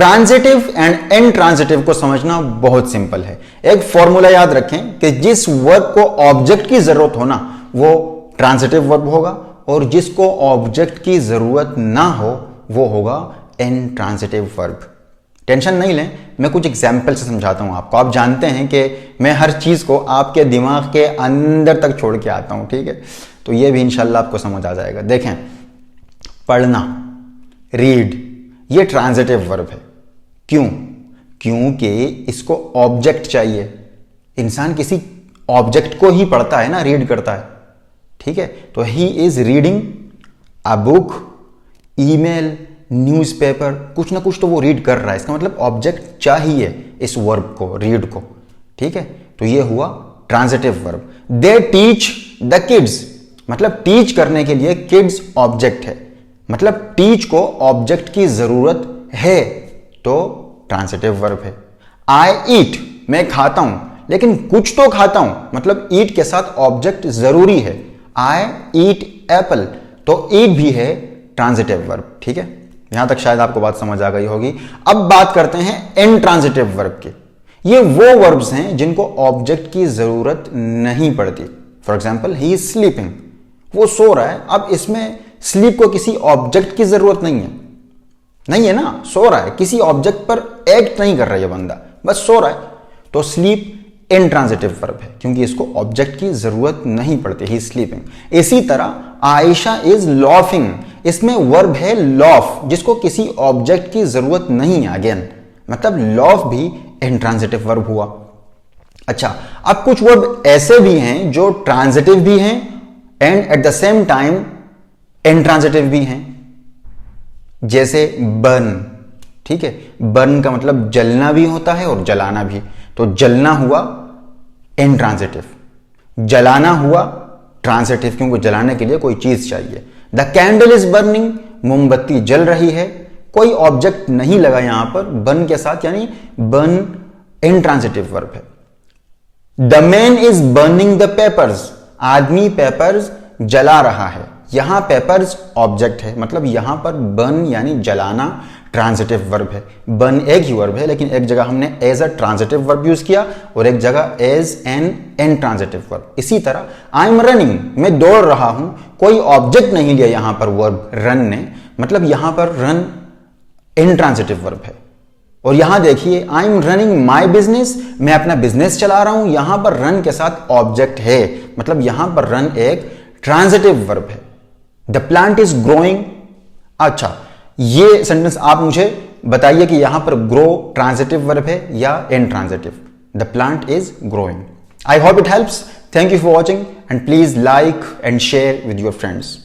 Transitive and intransitive को समझना बहुत सिंपल है। एक फॉर्मूला याद रखें कि जिस वर्ब को ऑब्जेक्ट की जरूरत हो ना वो ट्रांजिटिव वर्ब होगा, और जिसको ऑब्जेक्ट की जरूरत ना हो वो होगा इनट्रांजिटिव वर्ब। टेंशन नहीं लें, मैं कुछ एग्जाम्पल से समझाता हूं आपको। आप जानते हैं कि मैं हर चीज को आपके दिमाग के अंदर तक छोड़ के आता हूं, ठीक है? तो ये भी इंशाल्लाह आपको समझ आ जाएगा। देखें, पढ़ना, रीड, ये ट्रांजिटिव वर्ब है। क्यों? क्योंकि इसको ऑब्जेक्ट चाहिए। इंसान किसी ऑब्जेक्ट को ही पढ़ता है ना, रीड करता है, ठीक है? तो he is reading a book, email, newspaper, कुछ ना कुछ तो वो रीड कर रहा है। इसका मतलब ऑब्जेक्ट चाहिए इस वर्ब को, रीड को, ठीक है? तो ये हुआ transitive verb. They teach the kids, मतलब टीच करने के लिए किड्स ऑब्जेक्ट है, मतलब टीच को ऑब्जेक्ट की जरूरत है, तो ट्रांजिटिव वर्ब है। आई ईट, मैं खाता हूं, लेकिन कुछ तो खाता हूं, मतलब ईट के साथ ऑब्जेक्ट जरूरी है। आई ईट एप्पल, तो ईट भी है ट्रांजिटिव वर्ब, ठीक है? यहां तक शायद आपको बात समझ आ गई होगी। अब बात करते हैं इनट्रांजिटिव वर्ब की। ये वो वर्ब्स हैं जिनको ऑब्जेक्ट की जरूरत नहीं पड़ती। For example, he is sleeping, वो सो रहा है। अब इसमें स्लीप को किसी ऑब्जेक्ट की जरूरत नहीं है, नहीं है ना, सो रहा है, किसी ऑब्जेक्ट पर एक्ट नहीं कर रहा है ये बंदा, बस सो रहा है। तो स्लीप इनट्रांजिटिव वर्ब है क्योंकि इसको ऑब्जेक्ट की जरूरत नहीं पड़ती, ही स्लीपिंग। इसी तरह आयशा इज लॉफिंग, इसमें वर्ब है लॉफ, जिसको किसी ऑब्जेक्ट की जरूरत नहीं है। अगेन मतलब लॉफ भी इनट्रांजिटिव वर्ब हुआ। अच्छा, अब कुछ वर्ब ऐसे भी हैं जो ट्रांजिटिव भी हैं and at the same time intransitive भी हैं, जैसे बर्न, ठीक है? बर्न का मतलब जलना भी होता है और जलाना भी। तो जलना हुआ इनट्रांजिटिव, जलाना हुआ ट्रांजिटिव, क्योंकि जलाने के लिए कोई चीज चाहिए। द कैंडल इज बर्निंग, मोमबत्ती जल रही है, कोई ऑब्जेक्ट नहीं लगा यहां पर बर्न के साथ, यानी बर्न इनट्रांजिटिव वर्ब है। The man is burning the papers, आदमी पेपर्स जला रहा है। यहां पेपर्स ऑब्जेक्ट है, मतलब यहां पर बर्न यानी जलाना ट्रांजिटिव वर्ब है। बर्न एक ही वर्ब है, लेकिन एक जगह हमने as a transitive verb use किया और एक जगह एज एन इनट्रांजिटिव वर्ब। इसी तरह आई एम रनिंग, मैं दौड़ रहा हूं, कोई ऑब्जेक्ट नहीं लिया यहां पर वर्ब रन ने, मतलब यहां पर रन इनट्रांजिटिव वर्ब है। और यहां देखिए, I am running my business, मैं अपना बिजनेस चला रहा हूं, यहां पर रन के साथ ऑब्जेक्ट है, मतलब यहां पर रन एक ट्रांजिटिव वर्ब है। द प्लांट इज ग्रोइंग, अच्छा ये सेंटेंस आप मुझे बताइए कि यहां पर ग्रो ट्रांजिटिव वर्ब है या intransitive. The plant is growing. I hope it helps. Thank you for watching and please like and share with your friends.